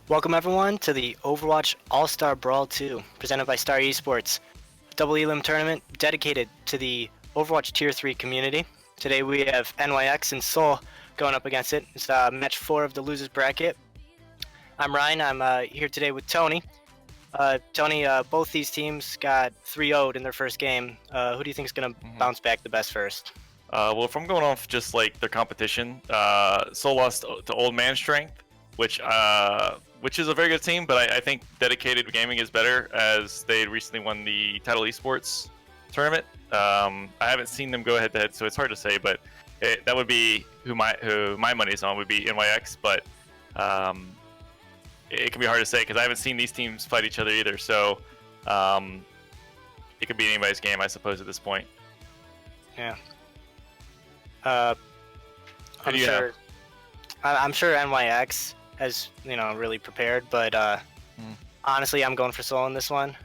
Welcome everyone to the Overwatch All-Star Brawl 2, presented by Star Esports, a double elim tournament dedicated to the Overwatch Tier 3 community. Today we have NYX and Seoul going up against it. It's match 4 of the losers bracket. I'm Ryan. I'm here today with Tony. Tony, both these teams got 3-0'd in their first game. Who do you think is going to bounce back the best first? Well, if I'm going off just like their competition, Seoul lost to Old Man Strength, which is a very good team, but I think Dedicated Gaming is better, as they recently won the Title Esports tournament. I haven't seen them go head-to-head, so it's hard to say, but that would be who my money's on, would be NYX, but it can be hard to say because I haven't seen these teams fight each other either, so it could be anybody's game, I suppose, at this point. Yeah. I'm sure NYX has, really prepared, but honestly, I'm going for Seoul in this one.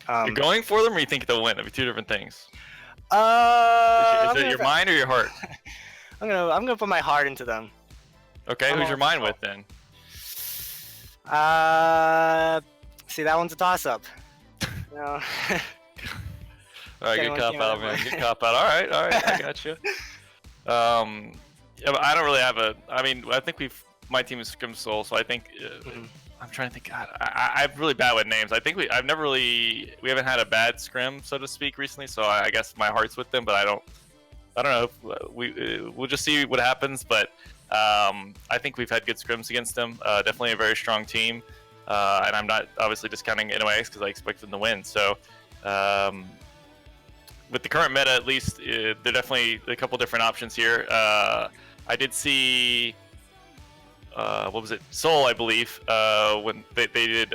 You're going for them, or you think they'll win? That'd be two different things. Is it your mind or your heart? I'm gonna put my heart into them. Okay, who's your mind with then? See, that one's a toss-up. All right, good cop out, man. Good cop out. All right, I got you. Yeah, but I don't really have I think my team is Scrim Soul, so I think I'm trying to think. God, I'm really bad with names. I think we haven't had a bad scrim, so to speak, recently. So I guess my heart's with them, but I don't know. We'll just see what happens. But I think we've had good scrims against them. Definitely a very strong team, and I'm not obviously discounting NYX because I expect them to win. So. With the current meta, at least, there are definitely a couple different options here. I did see, what was it? Seoul, I believe, when they did,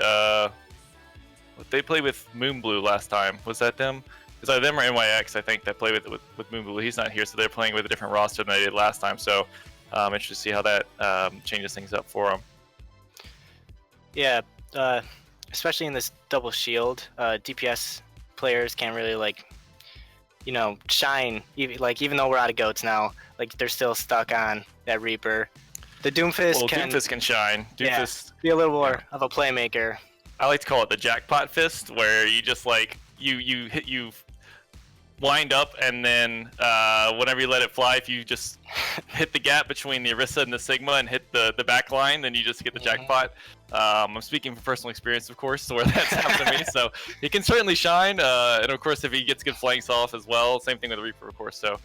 they played with Moonblue last time. Was that them? It was either them or NYX, I think, that played with Moonblue. He's not here, so they're playing with a different roster than they did last time. So I'm interested to see how that changes things up for them. Yeah, especially in this double shield, DPS players can't really, shine. Even though we're out of goats now, they're still stuck on that Reaper. The Doomfist can shine. Doomfist be a little more of a playmaker. I like to call it the jackpot fist, where you just you wind up, and then whenever you let it fly, if you just hit the gap between the Orisa and the Sigma and hit the back line, then you just get the jackpot. I'm speaking from personal experience, of course, where that's happened to me. So he can certainly shine, and of course, if he gets good flanks off as well, same thing with the Reaper, of course. So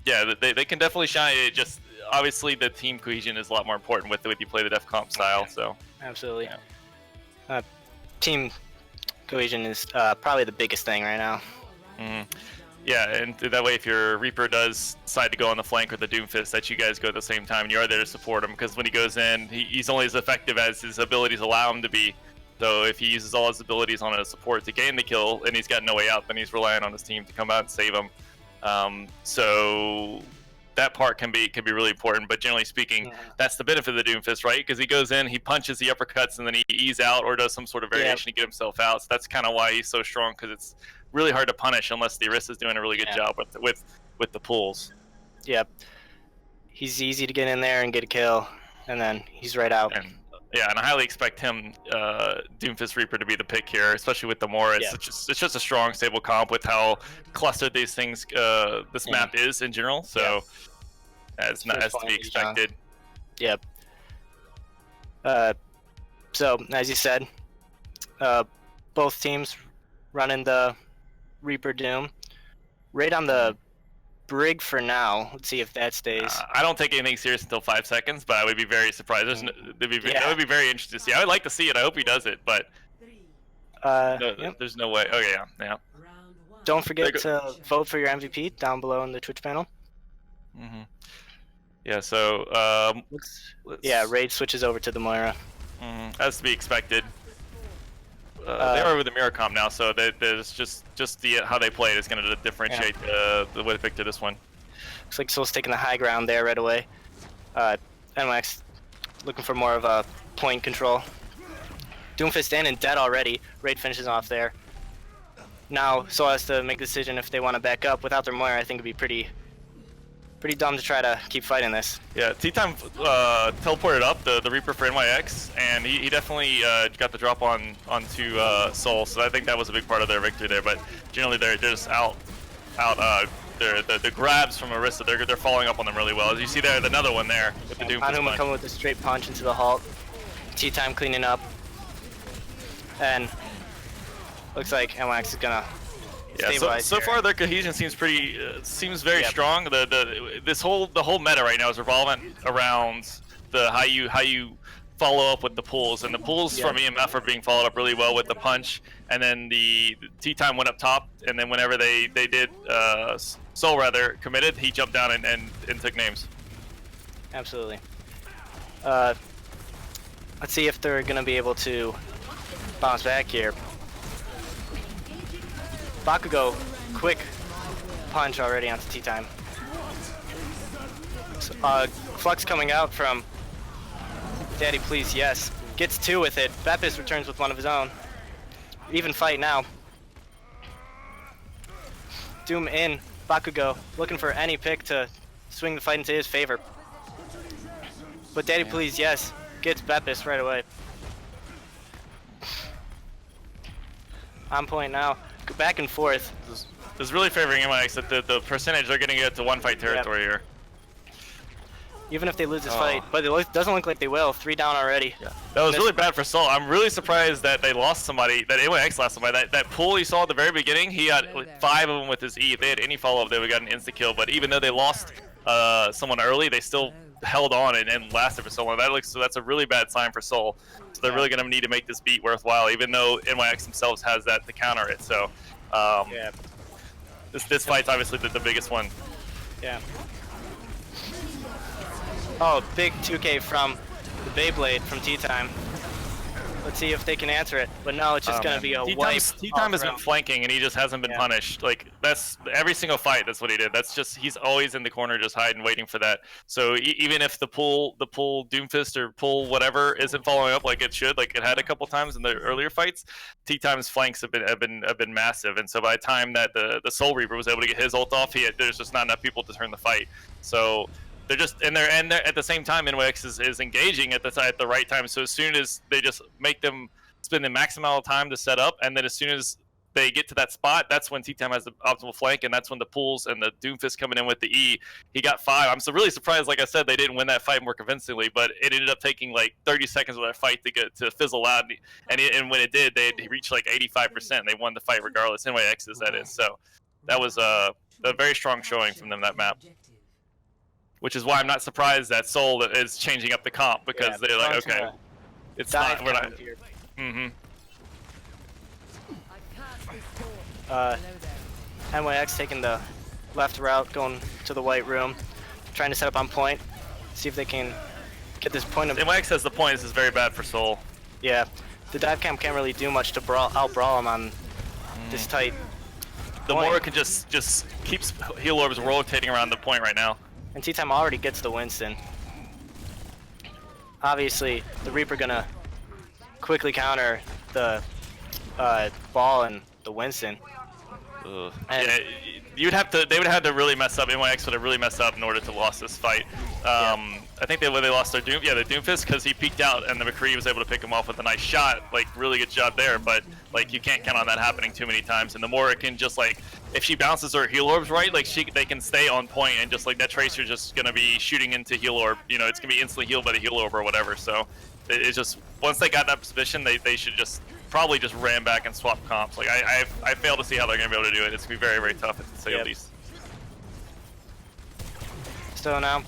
yeah, they can definitely shine. It just obviously the team cohesion is a lot more important with you play the def comp style. So absolutely, team cohesion is probably the biggest thing right now. Yeah, and that way, if your Reaper does decide to go on the flank or the Doomfist, that you guys go at the same time, and you are there to support him, because when he goes in, he's only as effective as his abilities allow him to be. So if he uses all his abilities on a support to gain the kill, and he's got no way out, then he's relying on his team to come out and save him. So that part can be really important, but generally speaking, that's the benefit of the Doomfist, right? Because he goes in, he punches the uppercuts, and then he ease out or does some sort of variation to get himself out. So that's kind of why he's so strong, because it's really hard to punish unless the Orisa is doing a really good job with the pulls. Yep. He's easy to get in there and get a kill, and then he's right out. And I highly expect him, Doomfist Reaper, to be the pick here, especially with the Mora. It's just a strong, stable comp with how clustered these things, this map is in general. So as to be expected. Yep. So as you said, both teams running the Reaper Doom. Right on the Brig for now. Let's see if that stays. I don't take anything serious until 5 seconds, but I would be very surprised. That would be very interesting to see. I would like to see it. I hope he does it, but there's no way. Okay, yeah. Don't forget to vote for your MVP down below in the Twitch panel. Yeah, so Raid switches over to the Moira. As to be expected. They are with the mirror comp now, so there's just how they play it is going to differentiate the way to pick to this one. Looks like Soul's taking the high ground there right away. NYX looking for more of a point control. Doomfist in and dead already. Raid finishes off there. Now Soul has to make a decision if they want to back up. Without their Moira, I think it'd be pretty Pretty dumb to try to keep fighting this. Yeah, T-Time teleported up the Reaper for NYX, and he definitely got the drop onto Soul, so I think that was a big part of their victory there. But generally, they're just out. The grabs from Orisa, they're following up on them really well. As you see there, another one there with the Doomfist punch. Coming with a straight punch into the halt. T-Time cleaning up, and looks like NYX is gonna. Yeah, so far their cohesion seems pretty very strong. The whole meta right now is revolving around how you follow up with the pulls, and the pulls from EMF are being followed up really well with the punch, and then the T-Time went up top, and then whenever they did Soul rather committed, he jumped down and took names. Absolutely. Let's see if they're gonna be able to bounce back here. Bakugo, quick punch already onto T-Time. Flux coming out from Daddy Please Yes. Gets 2 with it. Bepis returns with one of his own. Even fight now. Doom in. Bakugo looking for any pick to swing the fight into his favor. But Daddy Please Yes gets Bepis right away. On point now. Back and forth. This is really favoring NYX that the percentage they're getting it to one fight territory here. Even if they lose this fight, but it doesn't look like they will. 3 down already. Yeah. That was really bad for Soul. I'm really surprised that they lost somebody, that NYX lost somebody. That pull you saw at the very beginning, he got 5 of them with his E. If they had any follow-up, they would have got an insta-kill. But even though they lost someone early, they still held on and lasted for so long. So that's a really bad sign for Soul. So they're really going to need to make this beat worthwhile, even though NYX themselves has that to counter it. So this fight's obviously the biggest one. Yeah. Oh, big 2K from the Beyblade from T-Time. Let's see if they can answer it. But no, it's just going to be a wipe. T-Time has been flanking, and he just hasn't been punished. Like, that's every single fight, that's what he did. That's just, he's always in the corner just hiding, waiting for that. So even if the pull Doomfist or pull whatever isn't following up like it should, like it had a couple times in the earlier fights, T-Time's flanks have been massive. And so by the time that the Soul Reaper was able to get his ult off, there's just not enough people to turn the fight. So they're just and they're at the same time NYX is engaging at the right time. So as soon as they just make them spend the maximum amount of time to set up, and then as soon as they get to that spot, that's when T-Time has the optimal flank, and that's when the pulls and the Doomfist coming in with the E. He got 5. I'm so really surprised, like I said, they didn't win that fight more convincingly, but it ended up taking like 30 seconds of that fight to fizzle out, and when it did, they reached like 85%. They won the fight regardless. NYX's that is. So that was a very strong showing from them, that map. Which is why I'm not surprised that Soul is changing up the comp, because they're like, okay, it's not, we're not. NYX taking the left route, going to the white room, trying to set up on point, see if they can get this point of. NYX has the point. This is very bad for Soul. Yeah, the dive camp can't really do much to out-brawl him on this tight. The more it can just keeps heal orbs rotating around the point right now. And T-Time already gets the Winston. Obviously, the Reaper gonna quickly counter the ball and the Winston. And yeah, they would have to really mess up. NYX would have really messed up in order to lose this fight. I think they lost their the Doomfist, because he peeked out and the McCree was able to pick him off with a nice shot. Like, really good job there, but like you can't count on that happening too many times. And the more it can just like, if she bounces her heal orbs right, like they can stay on point, and just like that Tracer just gonna be shooting into heal orb. You know, it's gonna be instantly healed by the heal orb or whatever. So it's just, once they got that position, they should just probably just ran back and swap comps. Like I fail to see how they're gonna be able to do it. It's gonna be very, very tough to say the least. So now,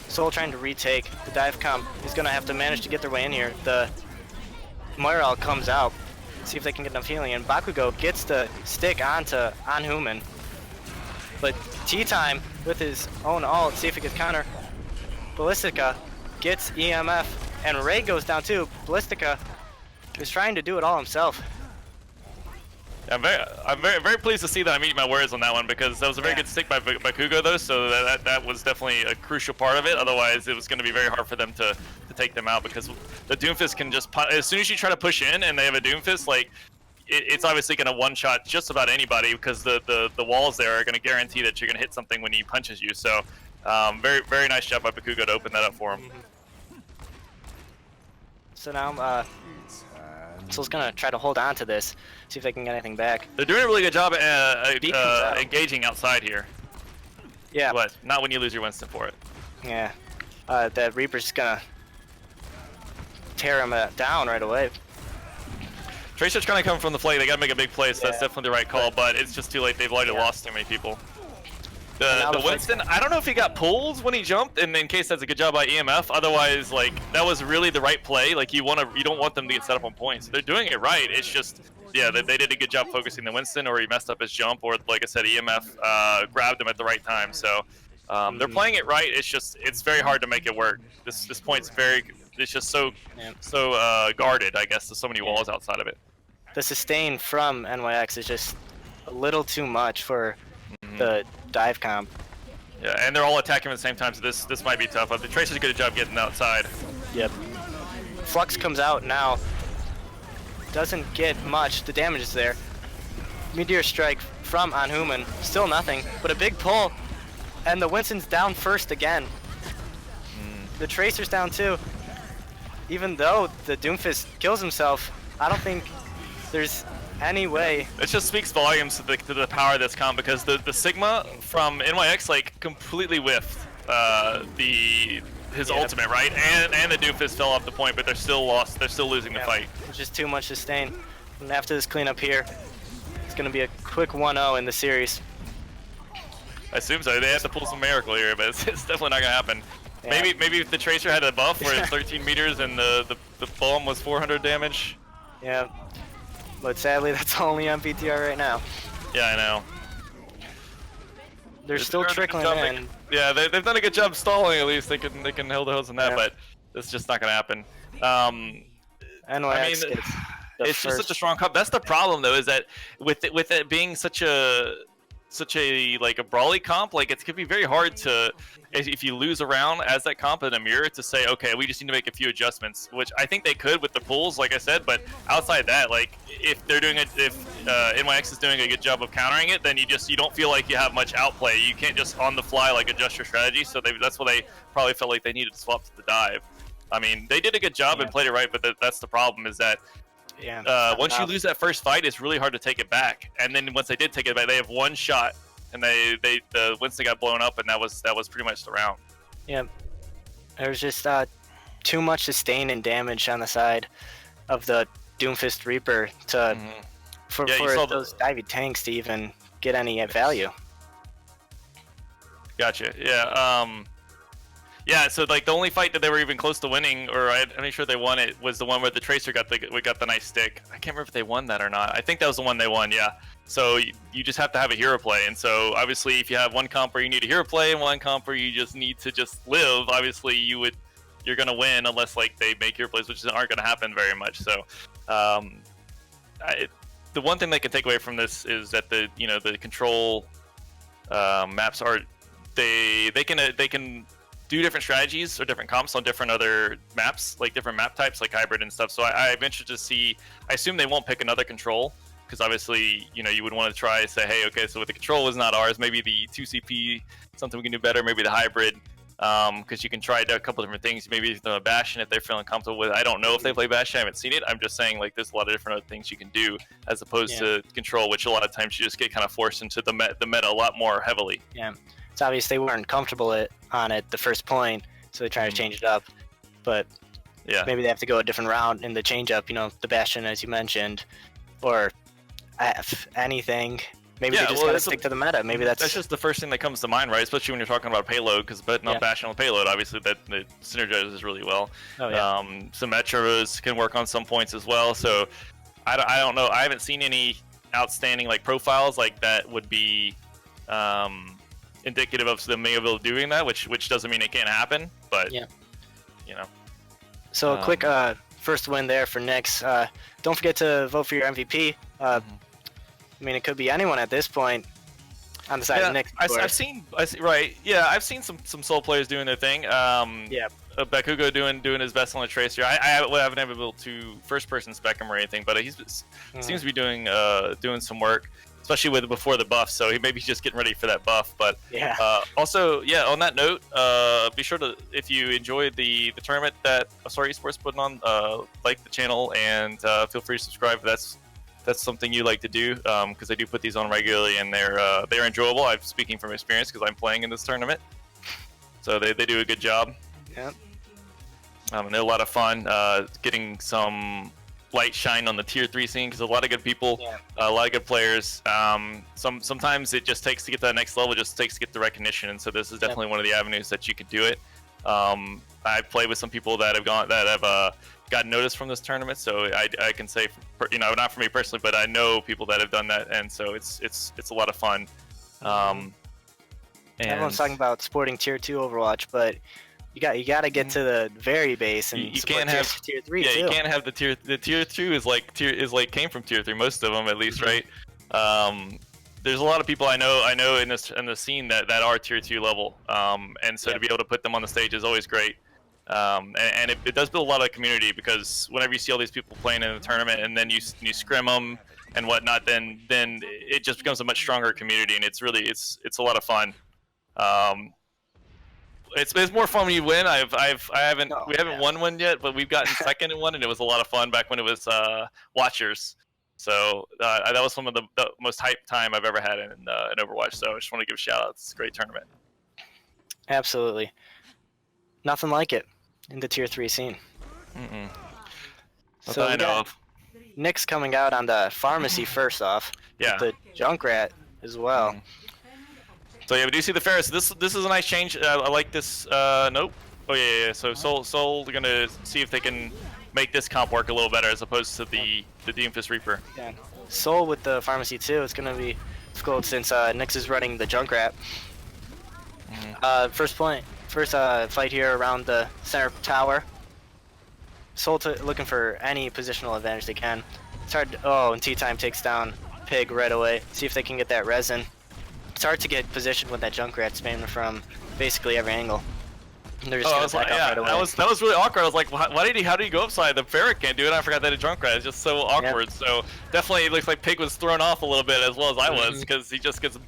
Soul trying to retake the dive comp is gonna have to manage to get their way in here. The Moiral comes out, see if they can get enough healing, and Bakugo gets the stick onto Human. But T-Time with his own ult, see if he can counter. Ballistica gets EMF, and Ray goes down too. Ballistica is trying to do it all himself. I'm very pleased to see that I'm eating my words on that one, because that was a very good stick by Bakugo though, so that was definitely a crucial part of it. Otherwise, it was going to be very hard for them to take them out, because the Doomfist can just, as soon as you try to push in and they have a Doomfist, like it's obviously going to one-shot just about anybody, because the walls there are going to guarantee that you're going to hit something when he punches you. So Very nice job by Bakugo to open that up for him. So now Soul's gonna try to hold on to this, see if they can get anything back. They're doing a really good job at engaging outside here. Yeah. But not when you lose your Winston for it. Yeah. The Reaper's gonna tear him down right away. Tracer's trying to come from the flank. They gotta make a big play, so that's definitely the right call. But it's just too late. They've already lost too many people. The Winston, I don't know if he got pulled when he jumped, and in case that's a good job by EMF. Otherwise, like, that was really the right play. Like, you don't want them to get set up on points. They're doing it right. It's just, yeah, they did a good job focusing the Winston, or he messed up his jump, or like I said, EMF grabbed him at the right time. So they're playing it right. It's just, it's very hard to make it work. This point's it's just so guarded, I guess. There's so many walls outside of it. The sustain from NYX is just a little too much for the dive comp. Yeah, and they're all attacking at the same time, so this might be tough. But the Tracer's a good job getting outside. Yep. Flux comes out now. Doesn't get much. The damage is there. Meteor Strike from Anhuman. Still nothing, but a big pull. And the Winston's down first again. The Tracer's down too. Even though the Doomfist kills himself, I don't think there's any way. It just speaks volumes to the power of this comp, because the Sigma from NYX like completely whiffed his ultimate, right? And the Doomfist fell off the point, but they're still lost. They're still losing the fight. It's just too much sustain. And after this cleanup here, it's gonna be a quick 1-0 in the series. I assume so. They have to pull some miracle here, but it's definitely not gonna happen. Yeah. Maybe if the Tracer had a buff where it's 13 meters and the bomb was 400 damage. Yeah. But sadly, that's only on PTR right now. Yeah, I know. They're still trickling in. Yeah, they've done a good job stalling. At least they can hold the hose on that, but it's just not gonna happen. NYX it's just such a strong comp. That's the problem, though, is that with it being such a like a brawly comp, like it could be very hard to, if you lose a round as that comp in a mirror, to say, okay, we just need to make a few adjustments, which I think they could with the pulls, like I said. But outside that, like if NYX is doing a good job of countering it, then you don't feel like you have much outplay. You can't just on the fly like adjust your strategy. So that's what they probably felt like they needed to swap to the dive. I mean, they did a good job and played it right, but that's the problem, is that once you lose that first fight, it's really hard to take it back. And then once they did take it back, they have one shot, and the Winston got blown up, and that was pretty much the round. Yeah, there was just too much sustain and damage on the side of the Doomfist Reaper for those divey tanks to even get any value. Gotcha. Yeah. Yeah, so like the only fight that they were even close to winning, or I'm not sure they won it, was the one where the Tracer got the nice stick. I can't remember if they won that or not. I think that was the one they won, yeah. So you just have to have a hero play, and so obviously if you have one comp where you need a hero play and one comp where you just need to just live, obviously you're gonna win unless like they make hero plays, which aren't gonna happen very much. So the one thing they can take away from this is that the control maps are they can do different strategies or different comps on different other maps, like different map types, like hybrid and stuff. So I'm interested to see. I assume they won't pick another control, because obviously, you would want to try and say, hey, okay, so the control is not ours. Maybe the 2CP, something we can do better. Maybe the hybrid, because you can try a couple different things. Maybe the Bastion, if they're feeling comfortable with it. I don't know if they play Bastion. I haven't seen it. I'm just saying, like, there's a lot of different other things you can do as opposed to control, which a lot of times you just get kind of forced into the meta a lot more heavily. Yeah. It's obvious they weren't comfortable on it the first point, so they try to change it up. But maybe they have to go a different route in the change up, the Bastion, as you mentioned, or anything. Maybe they just gotta stick to the meta. Maybe that's just the first thing that comes to mind, right? Especially when you're talking about payload, because betting on Bastion on payload, obviously that synergizes really well. Symmetras can work on some points as well. So I don't know. I haven't seen any outstanding like profiles like that would be indicative of them being able to doing that, which doesn't mean it can't happen, but So a quick first win there for NYX. Don't forget to vote for your MVP. I mean, it could be anyone at this point on the side of NYX. I've seen some Soul players doing their thing. Bakugo doing his best on the Tracer. I haven't been able to first person spec him or anything, but he seems to be doing some work. especially with before the buff. So he maybe he's just getting ready for that buff. But Yeah. Also, yeah. On that note, be sure to, if you enjoyed the tournament that Star Esports putting on, like the channel and feel free to subscribe. That's something you like to do, because I do put these on regularly, and they're enjoyable. I'm speaking from experience because I'm playing in this tournament, so they do a good job. Yep. And they're a lot of fun. Getting some light shine on the tier 3 scene, because a lot of good people, Yeah. a lot of good players. Sometimes it just takes to get to that next level, just takes to get the recognition, and so this is definitely one of the avenues that you could do it. I've played with some people that have gotten noticed from this tournament, so I can say, not for me personally, but I know people that have done that, and so it's a lot of fun. And Everyone's talking about sporting tier 2 Overwatch, but you got to get to the very base, and you can't have tier 3 yeah, too. you can't have the tier 2 is like came from tier 3, most of them at least, right? There's a lot of people I know in the scene that are tier 2 level, and so to be able to put them on the stage is always great. And it does build a lot of community, because whenever you see all these people playing in the tournament and then you scrim them and whatnot, then it just becomes a much stronger community, and it's a lot of fun. It's more fun when you win. We haven't won one yet, but we've gotten second in one, and it was a lot of fun back when it was watchers. So that was some of the most hype time I've ever had in Overwatch. So I just want to give a shout out. It's a great tournament. Absolutely. Nothing like it in the tier 3 scene. So I know of. NYX coming out on the pharmacy first off. Yeah. With the Junkrat as well. So yeah, we do see the Ferris. This is a nice change. I like this. Nope. Oh yeah. So Soul, they're gonna see if they can make this comp work a little better as opposed to the Doomfist Reaper. Yeah. Soul with the pharmacy too. It's gonna be difficult since NYX is running the Junkrat. First fight here around the center tower. Soul looking for any positional advantage they can. It's hard. And T-Time takes down Pig right away. See if they can get that resin. It's hard to get positioned with that Junkrat spamming from basically every angle. And they're just gonna back up right away. That was really awkward. I was like, how did he go upside? The Ferret can't do it. I forgot that a Junkrat is just so awkward. So definitely it looks like Pig was thrown off a little bit, as well as I was, because he just gets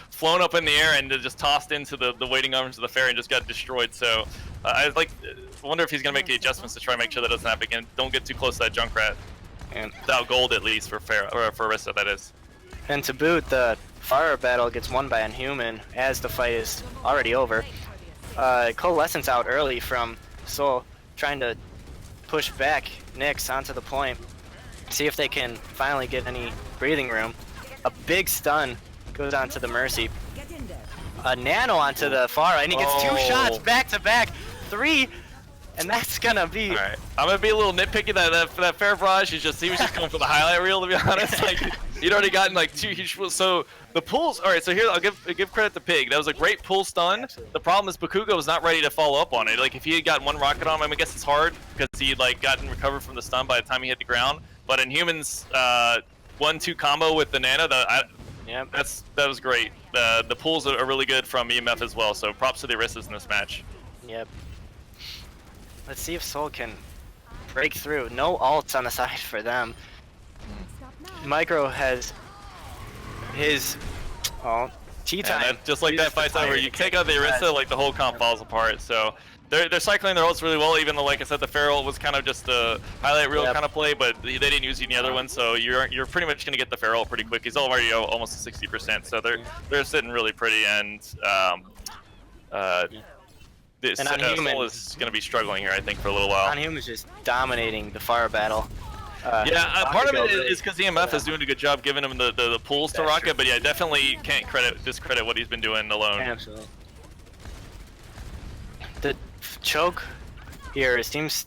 flown up in the air and just tossed into the waiting arms of the Ferret and just got destroyed. So I wonder if he's gonna make the adjustments to try and make sure that doesn't happen again. Don't get too close to that Junkrat. And without gold, at least, for Orisa, that is. And to boot, the fire battle gets won by Inhuman as the fight is already over. Coalescence out early from Soul, trying to push back NYX onto the point. See if they can finally get any breathing room. A big stun goes onto the Mercy. A nano onto the Pharah, and he gets 2 shots back to back. 3, and that's gonna be. All right, I'm gonna be a little nitpicky. That Fair Barrage he was just going for the highlight reel, to be honest. Like, he'd already gotten like 2 huge. So the pulls. All right, so here I'll give credit to Pig. That was a great pull stun. Absolutely. The problem is Bakugo was not ready to follow up on it. Like, if he had gotten 1 rocket on him, I guess it's hard because he had like gotten recovered from the stun by the time he hit the ground. But in Humans, 1-2 combo with the nano, that was great. The pulls are really good from EMF as well. So props to the Orisas in this match. Yep. Let's see if Soul can break through. No ults on the side for them. Micro has his T-Time. Just like that fight's over. You take out the Orisa, like the whole comp falls apart. So they're cycling their ults really well, even though, like I said, the Feral was kind of just a highlight reel kind of play, but they didn't use any other one. So you're pretty much gonna get the Feral pretty quick. He's already almost 60%. So they're sitting really pretty, and Soul is going to be struggling here, I think, for a little while. Human's just dominating the fire battle. Part of it is because EMF is doing a good job giving him the pulls to Rocket, but yeah, definitely can't discredit what he's been doing alone. Absolutely. The choke here seems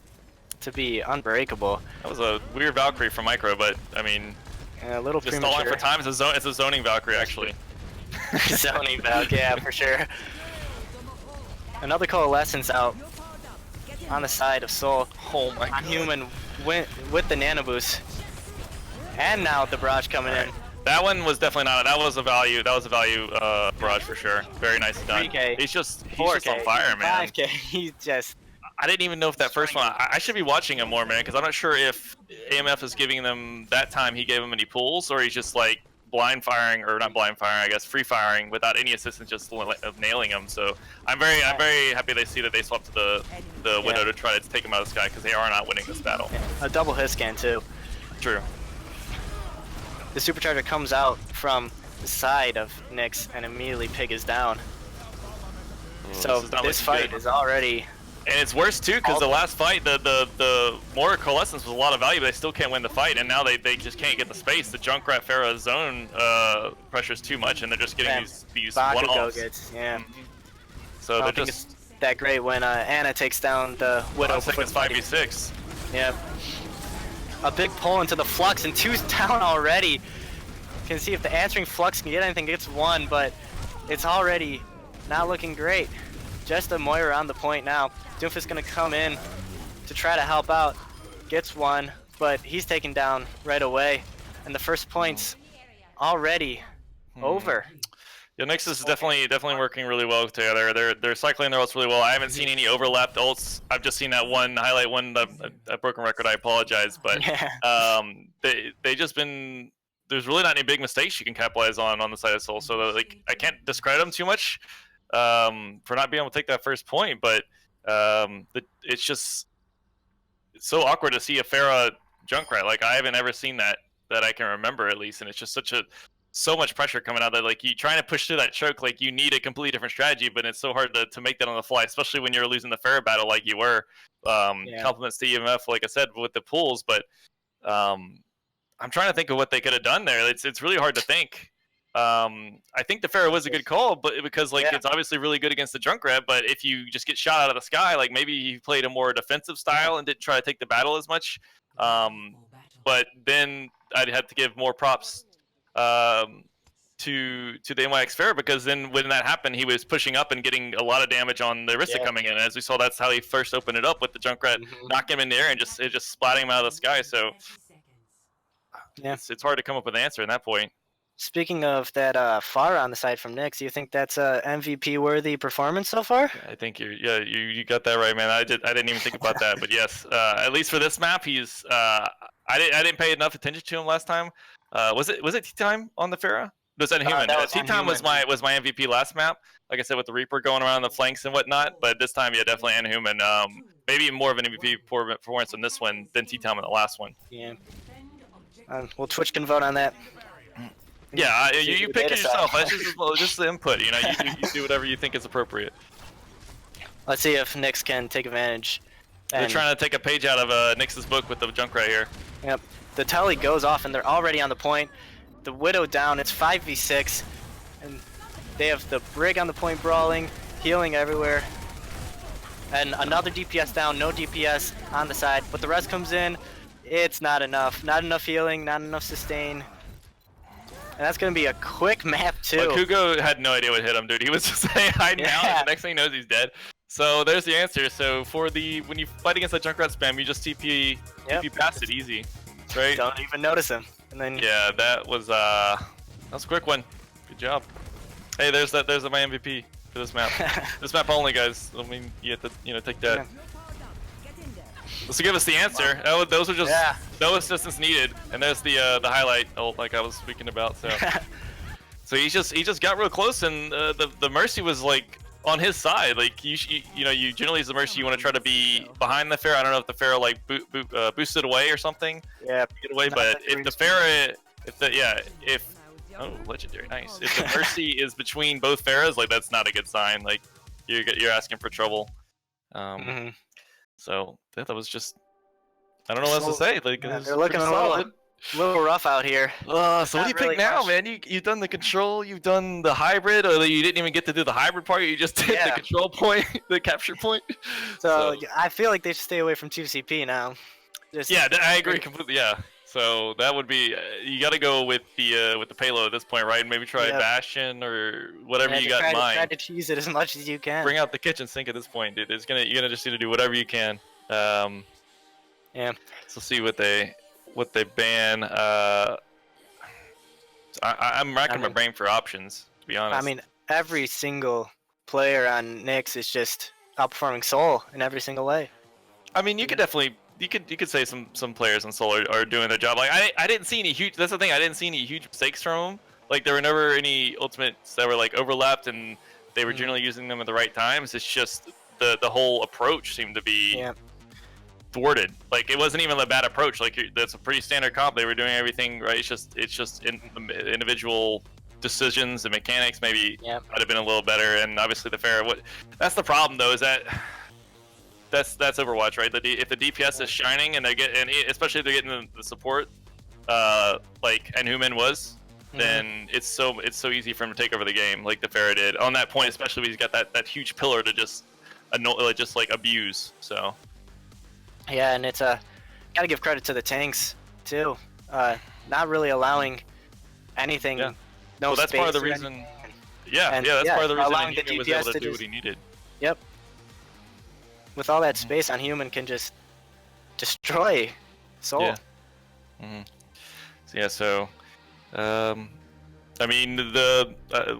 to be unbreakable. That was a weird Valkyrie from Micro, but I mean, a little just premature. stalling for time. It's a zoning Valkyrie, actually. Zoning Valkyrie, yeah, for sure. Another Coalescence out on the side of Soul. Oh my god. Human with the nano boost. And now the barrage coming in. That one was definitely not. That was a value barrage for sure. Very nice done. 3K. He's just on fire, man. 5K. He's just. I didn't even know if that first one. I should be watching him more, man, because I'm not sure if AMF is giving them that time. He gave him any pulls, or he's just like blind firing, or not blind firing, I guess free firing without any assistance, just nailing him. So I'm very happy they see that they swapped to the Widow to try to take him out of the sky, because they are not winning this battle. A double hit scan too. True. The supercharger comes out from the side of NYX and immediately Pig is down. So this fight is already. And it's worse too, because the last fight, the more coalescence was a lot of value, but they still can't win the fight, and now they just can't get the space. The Junkrat Pharah zone pressure is too much, and they're just getting these one-offs. Yeah. So they're just that great when Anna takes down the Widow. It's 5v6. Yep. A big pull into the Flux, and 2's down already. You can see if the answering Flux can get anything, gets 1, but it's already not looking great. Just a Moira on the point now. Doomfist gonna come in to try to help out. Gets 1, but he's taken down right away. And the first point's already over. Yeah, NYX is definitely working really well together. They're cycling their ults really well. I haven't seen any overlapped ults. I've just seen that one highlight one, a broken record. I apologize, but they just been. There's really not any big mistakes you can capitalize on the side of Soul. So like I can't discredit them too much for not being able to take that first point, but it's just it's so awkward to see a Pharah Junkrat. Like I haven't ever seen that I can remember, at least, and it's just so much pressure coming out that like you trying to push through that choke, like you need a completely different strategy, but it's so hard to make that on the fly, especially when you're losing the Pharah battle like you were. Compliments to EMF, like I said, with the pools, but I'm trying to think of what they could have done there. It's really hard to think. I think the Pharah was a good call, but because like it's obviously really good against the Junkrat, but if you just get shot out of the sky, like maybe he played a more defensive style and didn't try to take the battle as much. But then I'd have to give more props to the NYX Pharah, because then when that happened, he was pushing up and getting a lot of damage on the Orisa coming in. As we saw, that's how he first opened it up, with the Junkrat knocking him in the air and just splatting him out of the sky. So it's hard to come up with an answer at that point. Speaking of that Pharah on the side from NYX, do you think that's a MVP worthy performance so far? I think you got that right, man. I didn't even think about that, but yes, at least for this map, he's I didn't pay enough attention to him last time. Was it Tea Time on the Pharah? It was Unhuman. Tea Time was my MVP last map. Like I said, with the Reaper going around the flanks and whatnot, but this time, definitely Unhuman. Maybe more of an MVP performance on this one than Tea Time on the last one. Yeah. Well, Twitch can vote on that. Yeah, you pick it yourself. That's just the input. You do whatever you think is appropriate. Let's see if NYX can take advantage. They're trying to take a page out of NYX's book with the Junkrat here. Yep. The tele goes off, and they're already on the point. The Widow down. It's 5v6, and they have the Brig on the point brawling, healing everywhere. And another DPS down, no DPS on the side, but the rest comes in. It's not enough. Not enough healing, not enough sustain. And that's going to be a quick map, too. But Kugo had no idea what hit him, dude. He was just saying hi now, and the next thing he knows, he's dead. So there's the answer. So for when you fight against that Junkrat spam, you just TP past it easy, right? Don't even notice him. And then that was a quick one. Good job. Hey, there's my MVP for this map. This map only, guys. I mean, you have to take that. So give us the answer. Those are just no assistance needed, and there's the highlight like I was speaking about. So, so he just got real close, and the Mercy was like on his side. Like you generally as the Mercy, you want to try to be behind the Pharah. I don't know if the Pharah like boosted away or something. Yeah, get away. But if the Pharah, legendary, nice. If the Mercy is between both Pharahs, like that's not a good sign. Like you're asking for trouble. So that was just, I don't know what else to say. Like they're looking a little rough out here. So what do you pick now, man? You've done the control, you've done the hybrid, or you didn't even get to do the hybrid part. You just did the control point, the capture point. So I feel like they should stay away from 2CP now. I agree completely. Yeah. So that would be you got to go with the payload at this point, right? And maybe try Bastion or whatever you got in mind. Try to tease it as much as you can. Bring out the kitchen sink at this point, dude. You're gonna just need to do whatever you can. Yeah. So see what they ban. I'm racking my brain for options, to be honest. I mean, every single player on NYX is just outperforming Soul in every single way. I mean, you could definitely you could say some players in Seoul are doing their job. Like I didn't see any huge. That's the thing. I didn't see any huge mistakes from them. Like there were never any ultimates that were like overlapped, and they were generally using them at the right times. It's just the whole approach seemed to be thwarted. Like it wasn't even a bad approach. Like that's a pretty standard comp. They were doing everything right. It's just individual decisions and mechanics maybe might have been a little better. And obviously the fair. That's the problem though, is that. That's Overwatch, right? If the DPS is shining and especially if they're getting the support, like Enhuman was, then it's so easy for him to take over the game, like the Farah did. On that point, especially when he's got that huge pillar to just abuse. So. Yeah, and it's gotta give credit to the tanks too, not really allowing anything. Yeah. No well, that's part of the reason. Yeah, that's part of the reason Enhuman was able to do what he needed. Yep. With all that space, on Human can just destroy Seoul. Yeah. So, I mean,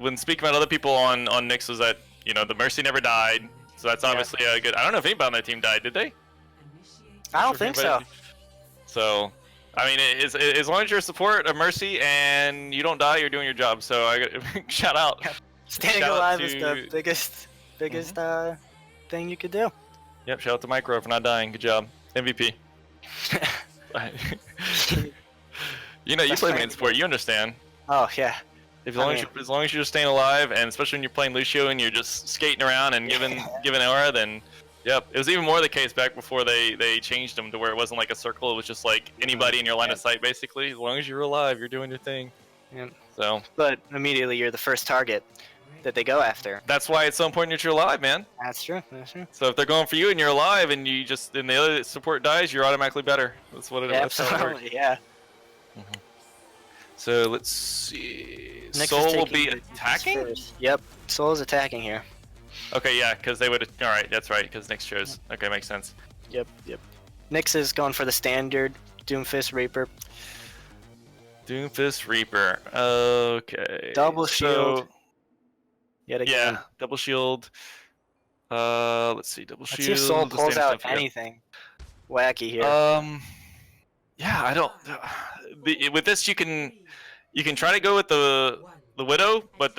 when speaking about other people on NYX was that the Mercy never died, so that's obviously a good. I don't know if anybody on that team died. Did they? I don't think so. So, I mean, as long as you're a support of Mercy and you don't die, you're doing your job. So I shout out. Staying alive is the biggest thing you could do. Yep, shout out to Micro for not dying. Good job. MVP. You play main sport, you understand. Oh, yeah. As long as you're just staying alive, and especially when you're playing Lucio and you're just skating around and giving aura, then yep. It was even more the case back before they changed them to where it wasn't like a circle, it was just like anybody in your line of sight basically. As long as you're alive, you're doing your thing. Yeah. So but immediately you're the first target that they go after. That's why it's so important that you're alive, man. That's true. So if they're going for you and you're alive and the other support dies, you're automatically better. That's what it is. Absolutely, yeah. So let's see. NYX Soul will be attacking? Yep, Soul is attacking here. Okay, yeah, because they would. Alright, that's right, because NYX chose. Okay, makes sense. Yep. NYX is going for the standard Doomfist Reaper. Doomfist Reaper. Okay. Double shield. Yet again. Yeah, double shield. Let's see, double shield. Let's see if Soul pulls out anything wacky here. Yeah, I don't. With this, you can try to go with the Widow, but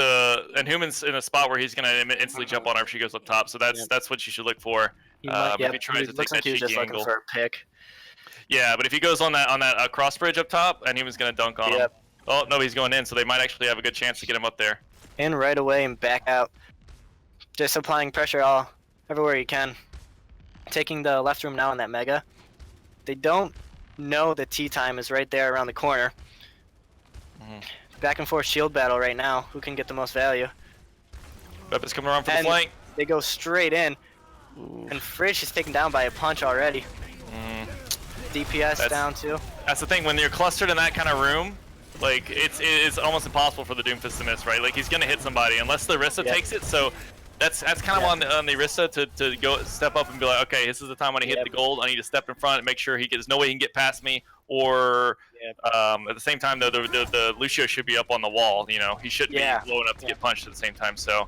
Inhuman's in a spot where he's gonna instantly jump on her if she goes up top. So that's what you should look for. If he tries to take that cheeky angle. For a pick. Yeah, but if he goes on that cross bridge up top, Inhuman's gonna dunk on him. Oh no, he's going in, so they might actually have a good chance to get him up there. In right away and back out. Just applying pressure everywhere you can. Taking the left room now in that Mega. They don't know the T time is right there around the corner. Back and forth shield battle right now. Who can get the most value? Weapons coming around for the flank. They go straight in. Ooh. And Fridge is taken down by a punch already. DPS down too. That's the thing, when you're clustered in that kind of room, like it's almost impossible for the Doomfist to miss, right? Like he's gonna hit somebody unless the Orisa takes it. So that's kind of on the Orisa to go step up and be like, okay, this is the time when I hit the gold. I need to step in front and make sure there's no way he can get past me. Or at the same time, though, the Lucio should be up on the wall. He shouldn't be low enough to get punched at the same time. So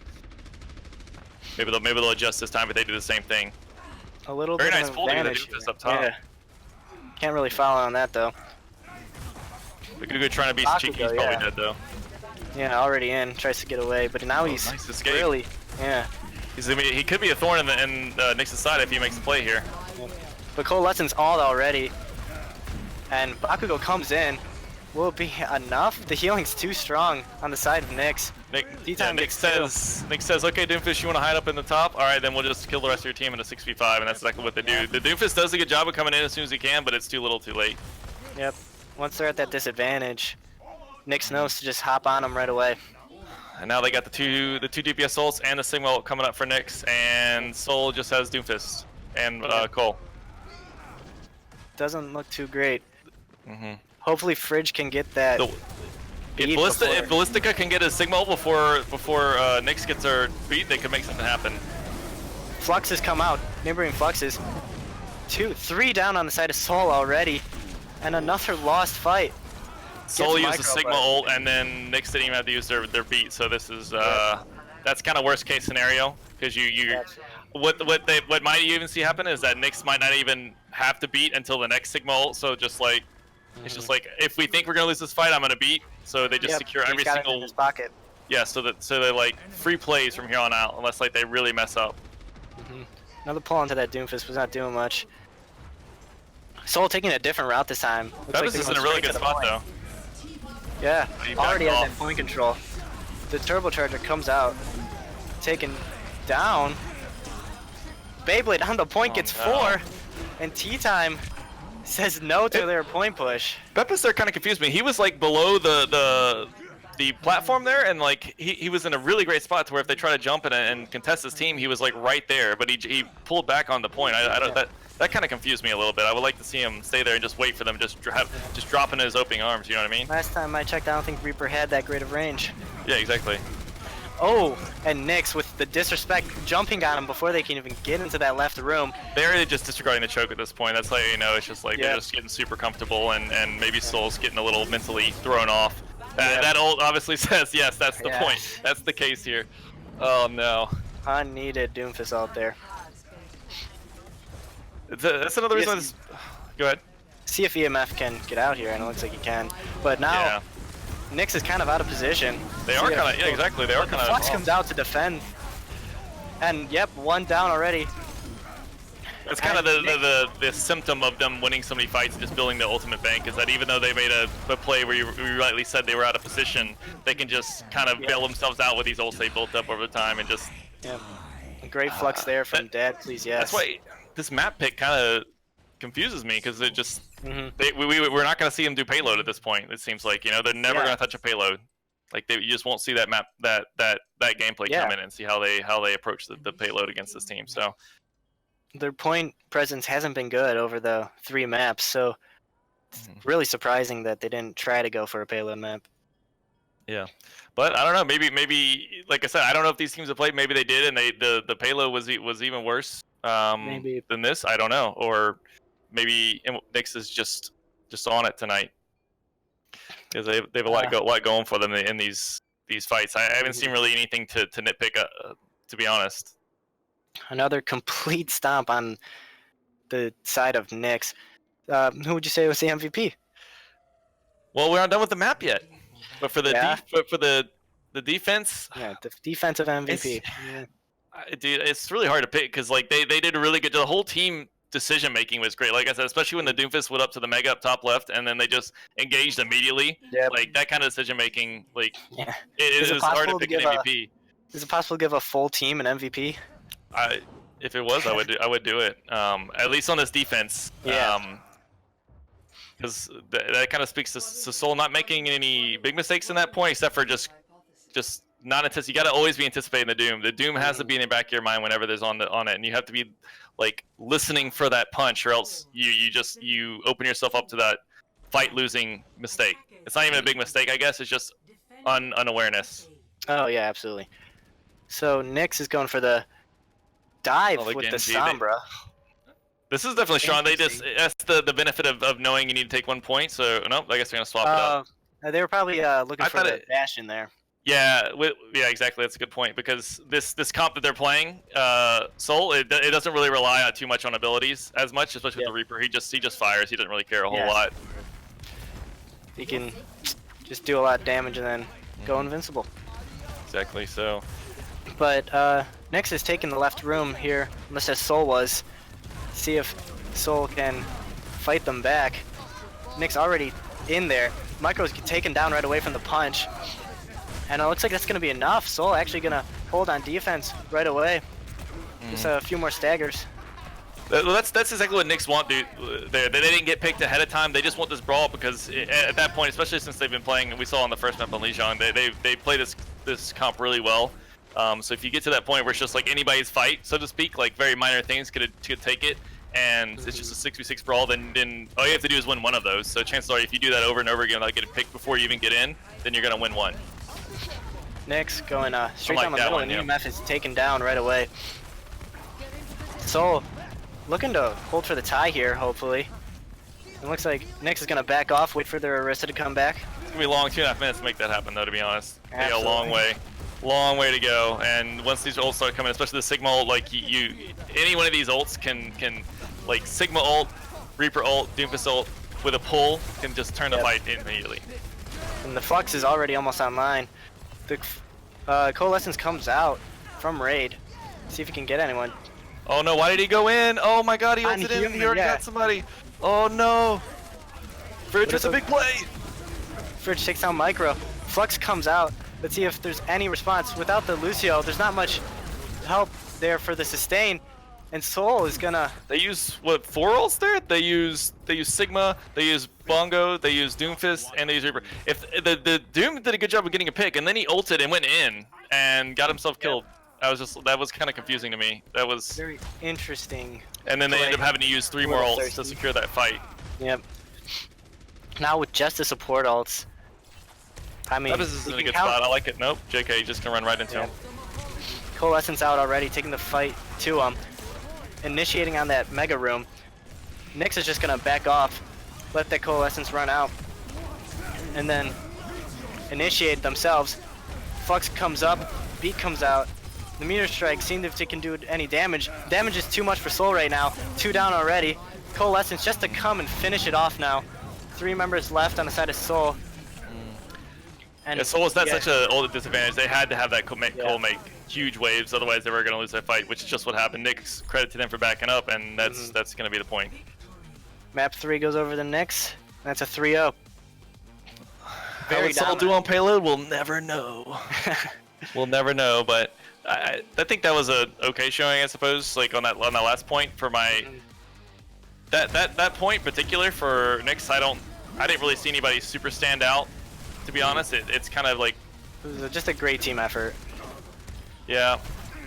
maybe they'll adjust this time, but they do the same thing. A little very bit nice of folding of the advantage Doomfist up top. Yeah. Can't really follow on that though. Good trying to be cheeky. He's probably dead though. Yeah, already in. Tries to get away, but now he's nice escape. Really, he could be a thorn in NYX's side if he makes a play here. But Coalescence ult already, and Bakugo comes in. Will it be enough? The healing's too strong on the side of NYX. NYX says, okay, Doomfist, you want to hide up in the top? All right, then we'll just kill the rest of your team in a 6v5, and that's exactly what they do. The Doomfist does a good job of coming in as soon as he can, but it's too little too late. Yep. Once they're at that disadvantage, NYX knows to just hop on them right away. And now they got the two DPS ults and the Sigma ult coming up for NYX, and Soul just has Doomfist and Cole. Doesn't look too great. Hopefully Fridge can get that. If Ballistica can get his Sigma ult before NYX gets her beat, they can make something happen. Fluxes come out. Neighboring Fluxes. 3 down on the side of Soul already. And another lost fight. Soul used the Sigma ult, and then NYX didn't even have to use their beat, so this is that's kind of worst case scenario. because what might even see happen is that NYX might not even have to beat until the next Sigma ult. So just like it's just like if we think we're gonna lose this fight, I'm gonna beat. So they just secure every single in his pocket. Yeah, so they're like free plays from here on out unless like they really mess up. Another pull onto that Doomfist was not doing much. Soul taking a different route this time. Travis is in a really good spot though. Yeah, already has that point control. The turbocharger comes out, taken down. Beyblade on the point gets 4, and Tea Time says no to their point push. Beppis there kind of confused me. He was like below the platform there, and like he was in a really great spot to where if they try to jump and contest his team, he was like right there. But he pulled back on the point. I don't that kind of confused me a little bit. I would like to see him stay there and just wait for them, just drop into his opening arms. You know what I mean? Last time I checked, I don't think Reaper had that great of range. Yeah, exactly. Oh, and NYX with the disrespect jumping on him before they can even get into that left room. They're really just disregarding the choke at this point. That's how you know it's just like they're just getting super comfortable, and maybe Soul's getting a little mentally thrown off. That ult obviously says yes, that's the point. That's the case here. Oh no. Unneeded Doomfist out there. That's another reason. Go ahead. See if EMF can get out here, and it looks like he can. But now, NYX is kind of out of position. They are kind of, yeah, exactly. They are kind of. Flux comes out to defend, and yep, 1 down already. That's kind of the symptom of them winning so many fights and just building the ultimate bank, is that even though they made a play where you rightly said they were out of position, they can just kind of bail themselves out with these ults they built up over time and just. Yeah. Great flux there from Dad, please, yes. That's why this map pick kind of confuses me, because it just we're not going to see them do payload at this point. It seems like, you know, they're never going to touch a payload. Like you just won't see that map that gameplay come in and see how they approach the payload against this team. So their point presence hasn't been good over the 3 maps, so it's really surprising that they didn't try to go for a payload map. Yeah, but I don't know. Maybe like I said, I don't know if these teams have played. Maybe they did, and the payload was even worse than this. I don't know, or maybe NYX is just on it tonight, because they have a lot going for them in these fights. I haven't seen really anything to nitpick, to be honest. Another complete stomp on the side of NYX. Who would you say was the MVP? Well, we're not done with the map yet, but for the the defense, the defensive MVP. Dude, it's really hard to pick, because like they did a really good. The whole team decision making was great. Like I said, especially when the Doomfist went up to the Mega up top left, and then they just engaged immediately. Like that kind of decision making, like it is hard to pick an MVP. Is it possible to give a full team an MVP? If it was, I would do it. At least on this defense. Because that kind of speaks to Soul not making any big mistakes in that point, except for just not you got to always be anticipating the Doom. The Doom has to be in the back of your mind whenever there's on it, and you have to be like listening for that punch, or else you open yourself up to that fight losing mistake. It's not even a big mistake, I guess. It's just unawareness. Oh yeah, absolutely. So NYX is going for the dive with the Sombra. This is definitely strong. That's the benefit of knowing you need to take 1 point. So nope, I guess we're gonna swap it up. They were probably looking for the dash in there. Yeah, exactly. That's a good point, because this comp that they're playing, Soul, it doesn't really rely on too much on abilities as much, especially with the Reaper. He just fires. He doesn't really care a whole lot. He can just do a lot of damage and then go invincible. Exactly. So. But NYX is taking the left room here, unless as Soul was. See if Soul can fight them back. NYX already in there. Micro's taken down right away from the punch. And it looks like that's going to be enough. Soul actually going to hold on defense right away. Just a few more staggers. Well, that's exactly what NYX want there. They didn't get picked ahead of time. They just want this brawl, because at that point, especially since they've been playing, we saw on the first map on Lijiang, they play this comp really well. So if you get to that point where it's just like anybody's fight, so to speak, like very minor things could take it, and it's just a 6v6 brawl, then all you have to do is win one of those. So chances are, if you do that over and over again without getting picked before you even get in, then you're gonna win one. NYX going straight down the middle, and EMF is taken down right away. Soul looking to hold for the tie here, hopefully. It looks like NYX is gonna back off, wait for their Arista to come back. It's gonna be a long 2.5 minutes to make that happen, though, to be honest. They go a long way. long way to go. And once these ults start coming, especially the Sigma ult, like any one of these ults can like Sigma ult, Reaper ult, Doomfist ult with a pull can just turn the fight immediately. And the Flux is already almost online. The Coalescence comes out from raid. See if he can get anyone. Oh no, why did he go in? Oh my god, he ulted in, he already got somebody. Oh no. Fridge with a big play. Fridge takes down Micro. Flux comes out. Let's see if there's any response. Without the Lucio, there's not much help there for the sustain. And Soul is gonna... They use, what, 4 ults there? They use Sigma, they use Bongo, they use Doomfist, and they use Reaper. If the Doom did a good job of getting a pick, and then he ulted and went in and got himself killed. That was kind of confusing to me. That was very interesting. And then they ended up having to use 3 more ults to secure that fight. Yep. Now with just the support ults, I mean, this is in a good spot. I like it. Nope, JK just gonna run right into him. Coalescence out already, taking the fight to him. Initiating on that Mega Room. NYX is just gonna back off, let that Coalescence run out, and then initiate themselves. Flux comes up, Beat comes out. The Meteor Strike, seeing if it can do any damage. Damage is too much for Soul right now. 2 down already. Coalescence just to come and finish it off now. 3 members left on the side of Soul. And yeah, Soul was such an old disadvantage. They had to have that Cole make huge waves, otherwise they were going to lose that fight, which is just what happened. NYX, credit to them for backing up, and that's going to be the point. Map 3 goes over the NYX. That's a 3-0. How would Soul do on payload? We'll never know. We'll never know, but I think that was a okay showing, I suppose. Like on that last point for my that point in particular for NYX, I didn't really see anybody super stand out. To be honest, it's kind of like it was just a great team effort. Yeah.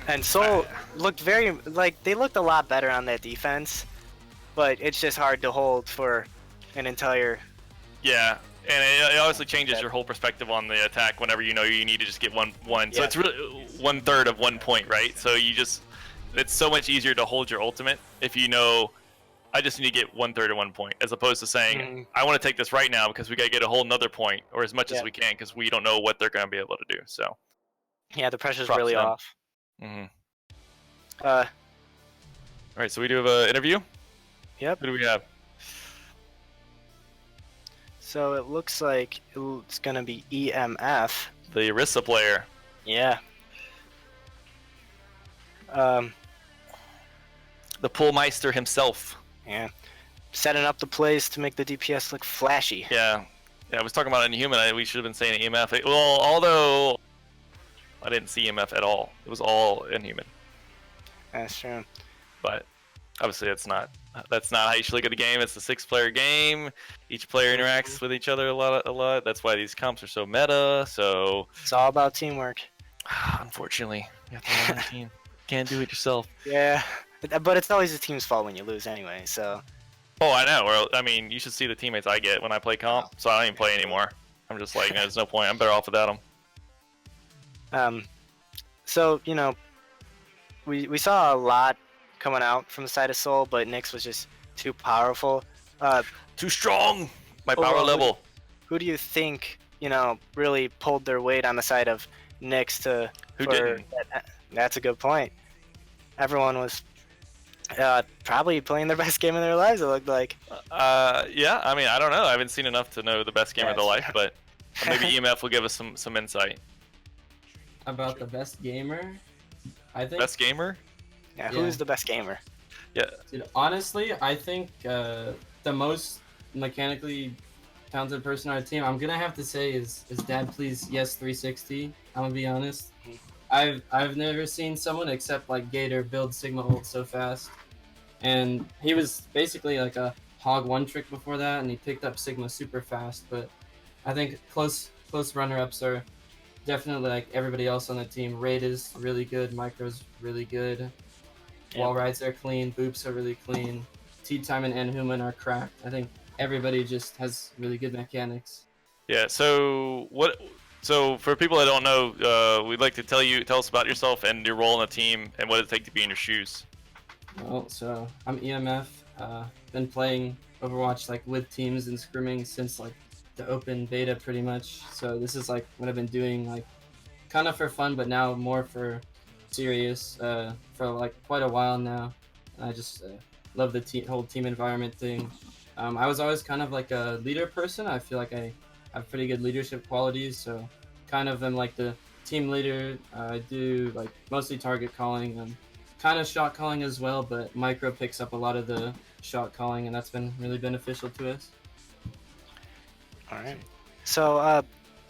And Soul looked they looked a lot better on that defense, but it's just hard to hold for an entire. Yeah, and it obviously changes your whole perspective on the attack whenever you know you need to just get one. So it's really 1/3 of 1 point, right? So it's so much easier to hold your ultimate if you know I just need to get 1/3 of 1 point, as opposed to saying I want to take this right now because we got to get a whole nother point or as much as we can because we don't know what they're going to be able to do. So. Yeah, the pressure's really off. All right, so we do have an interview. Yep. Who do we have? So it looks like it's gonna be EMF. The Orisa player. Yeah. The Poolmeister himself. Yeah. Setting up the plays to make the DPS look flashy. Yeah. Yeah, I was talking about Inhuman. We should have been saying EMF. Well, although I didn't see EMF at all. It was all Inhuman. That's true. But obviously that's not how you should look at the game. It's a 6-player game. Each player interacts with each other a lot. That's why these comps are so meta. So it's all about teamwork. Unfortunately, you have to run a team. Can't do it yourself. Yeah, but it's always the team's fault when you lose anyway. So. Oh, I know. Or, I mean, you should see the teammates I get when I play comp. So I don't even play anymore. I'm just like, there's no point. I'm better off without them. So, you know, we saw a lot coming out from the side of Soul, but NYX was just too powerful. Too strong! My power level. Who do you think, you know, really pulled their weight on the side of NYX to... Who didn't? That's a good point. Everyone was probably playing their best game of their lives, it looked like. Yeah, I mean, I don't know. I haven't seen enough to know the best game of their life, but maybe EMF will give us some insight. About the best gamer, I think. Best gamer? Yeah, who's the best gamer? Yeah. Dude, honestly, I think the most mechanically talented person on our team, I'm gonna have to say is Dad Please Yes 360. I'm gonna be honest. I've never seen someone except like Gator build Sigma ult so fast, and he was basically like a hog one trick before that, and he picked up Sigma super fast. But I think close runner-ups are definitely like everybody else on the team. Raid is really good, Micro's really good, wall rides are clean, boops are really clean, T-Time and Inhuman are cracked. I think everybody just has really good mechanics. Yeah, so for people that don't know, we'd like to tell us about yourself and your role in the team and what it take to be in your shoes. Well, so I'm EMF, been playing Overwatch like with teams and scrimming since like the open beta pretty much. So this is like what I've been doing like kind of for fun, but now more for serious for like quite a while now. I just love the whole team environment thing. I was always kind of like a leader person. I feel like I have pretty good leadership qualities, so kind of am like the team leader. I do like mostly target calling and kind of shot calling as well, but Micro picks up a lot of the shot calling, and that's been really beneficial to us. All right. So,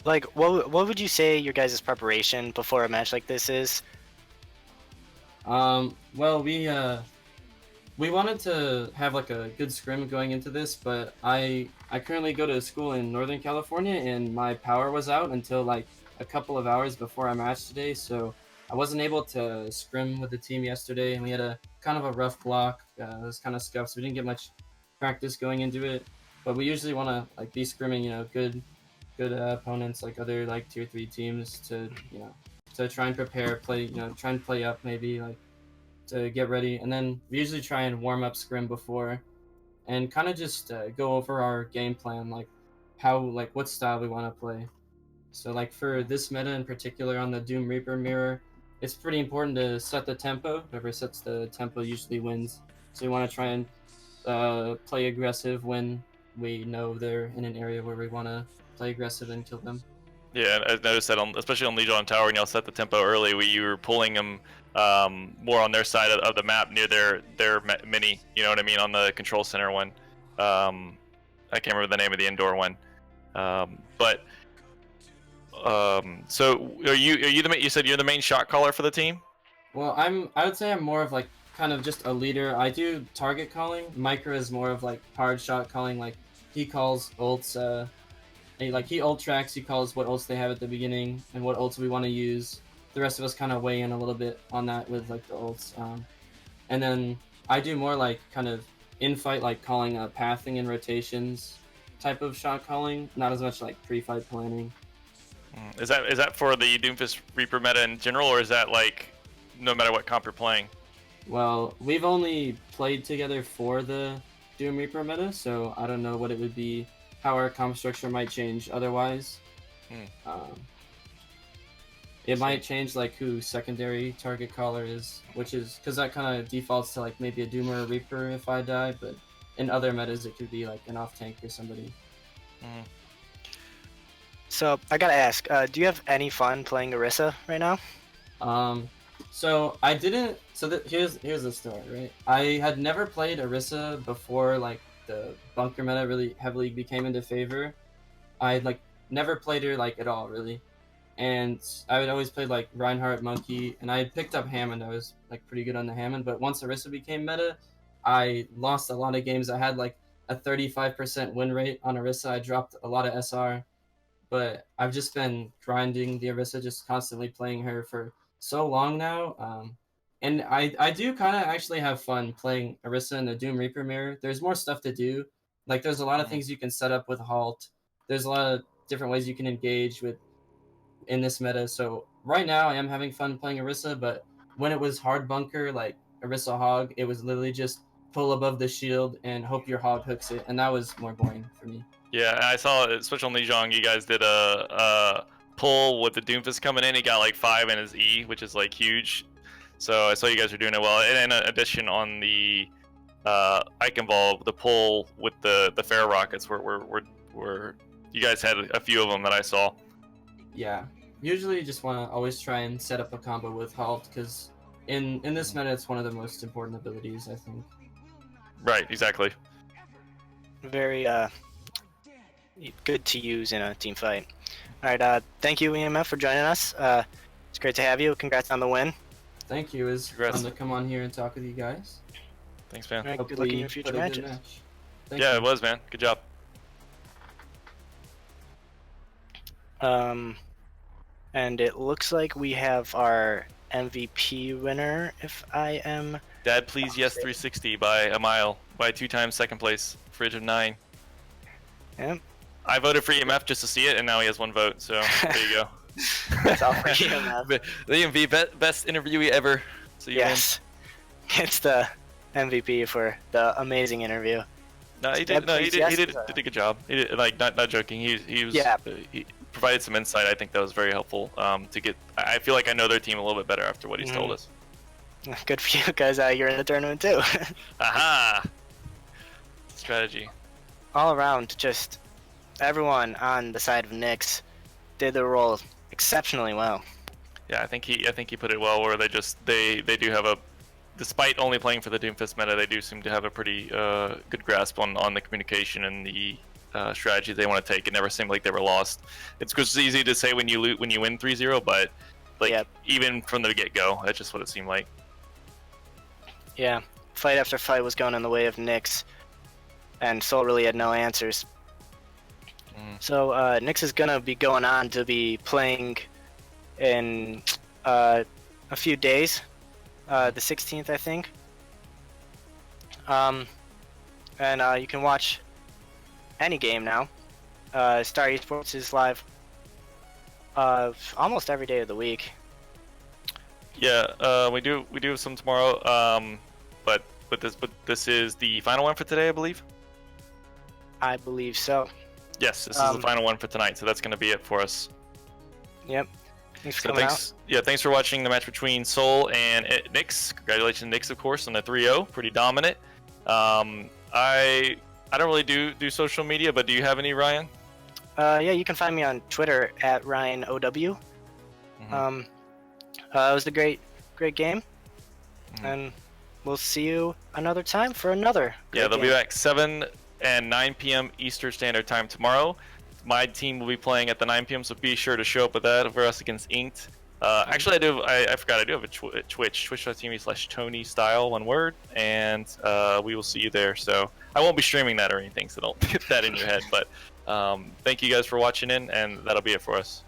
like, what would you say your guys' preparation before a match like this is? Well, we wanted to have like a good scrim going into this, but I currently go to school in Northern California, and my power was out until like a couple of hours before our match today, so I wasn't able to scrim with the team yesterday, and we had a kind of a rough block. It was kind of scuffed, so we didn't get much practice going into it. But we usually want to like be scrimming, good opponents like other like tier 3 teams to to try and prepare, play, try and play up maybe like to get ready, and then we usually try and warm up scrim before, and kind of just go over our game plan, like what style we want to play. So like for this meta in particular on the Doom Reaper mirror, it's pretty important to set the tempo. Whoever sets the tempo usually wins. So we want to try and play aggressive when we know they're in an area where we want to play aggressive and kill them. Yeah, I noticed that especially on Legion Tower, when y'all set the tempo early, you were pulling them more on their side of the map near their mini. You know what I mean, on the control center one. I can't remember the name of the indoor one, but so you said you're the main shot caller for the team? Well, I would say I'm more of like kind of just a leader. I do target calling. Micro is more of like hard shot calling. Like he calls ults. He ult tracks. He calls what ults they have at the beginning and what ults we want to use. The rest of us kind of weigh in a little bit on that with like the ults. And then I do more like kind of in fight, like calling pathing and rotations type of shot calling. Not as much like pre-fight planning. Is that for the Doomfist Reaper meta in general, or is that like no matter what comp you're playing? Well, we've only played together for the Doom Reaper meta, so I don't know what it would be, how our comp structure might change otherwise. It might change like who secondary target caller is, which is because that kind of defaults to like maybe a Doom or a Reaper if I die, but in other metas it could be like an off tank or somebody. So I gotta ask, do you have any fun playing Orisa right now? So I didn't. So here's the story, right? I had never played Orisa before, like the bunker meta really heavily became into favor. I had like never played her like at all, really, and I would always play like Reinhardt, Monkey, and I had picked up Hammond. I was like pretty good on the Hammond, but once Orisa became meta, I lost a lot of games. I had like a 35% win rate on Orisa. I dropped a lot of SR, but I've just been grinding the Orisa, just constantly playing her for so long now. And I do kind of actually have fun playing Orisa in the Doom Reaper mirror. There's more stuff to do. Like there's a lot of things you can set up with Halt. There's a lot of different ways you can engage with in this meta. So right now I am having fun playing Orisa, but when it was hard bunker like Orisa Hog, it was literally just pull above the shield and hope your Hog hooks it, and that was more boring for me. Yeah, I saw, especially on Lijiang, you guys did a pull with the Doomfist coming in. He got like 5 in his E, which is like huge. So I saw you guys were doing it well. And in addition, on the Eichenwald, the pull with the Fair Rockets, where you guys had a few of them that I saw. Yeah, usually you just want to always try and set up a combo with Halt, because in this meta it's one of the most important abilities, I think. Right, exactly. Very good to use in a team fight. All right, thank you, EMF, for joining us. It's great to have you. Congrats on the win. Thank you. It was Congrats. fun to come on here and talk with you guys. Thanks, man. All right, good luck in your future put a good matches. match. Thank Yeah, you. it was, man. Good job. And it looks like we have our MVP winner, if I am... Dad, please, yes, 360 by a mile, by 2 times second place, Fridge of 9. Yep. I voted for EMF just to see it, and now he has 1 vote, so there you go. That's all for EMF. The EMV, best interviewee ever. So you Yes. It's the MVP for the amazing interview. win. No, he did. No, he did. He did a good job. He did, like, not joking. He was. Yeah. provided some insight. I think that was very helpful to get. I feel like I know their team a little bit better after what he's told us. Good for you, because you're in the tournament too. Aha! Strategy. All around, just everyone on the side of NYX did their role exceptionally well. Yeah, I think he put it well. Where they do have a, despite only playing for the Doomfist meta, they do seem to have a pretty good grasp on the communication and the strategy they want to take. It never seemed like they were lost. It's easy to say when you win 3-0, but like even from the get-go, that's just what it seemed like. Yeah, fight after fight was going in the way of NYX, and Seoul really had no answers. So NYX is gonna be going on to be playing in a few days, the 16th, I think. And you can watch any game now. Star Esports is live almost every day of the week. Yeah, we do have some tomorrow. But this is the final one for today, I believe. I believe so. Yes, this is the final one for tonight, so that's going to be it for us. Yep. Thanks for So coming thanks, out. yeah, thanks for watching the match between Seoul and NYX. Congratulations, NYX, of course, on the 3-0, pretty dominant. I don't really do social media, but do you have any, Ryan? Yeah, you can find me on Twitter at RyanOW. It was a great game, and we'll see you another time for another. Yeah, they'll be back 7 and 9 p.m. Eastern Standard Time tomorrow. My team will be playing at the 9 p.m., so be sure to show up with that for us against Inked. Actually, I forgot, I do have a Twitch, twitch.tv/TonyStyle, one word, and we will see you there. So I won't be streaming that or anything, so don't get that in your head. But thank you guys for watching in, and that'll be it for us.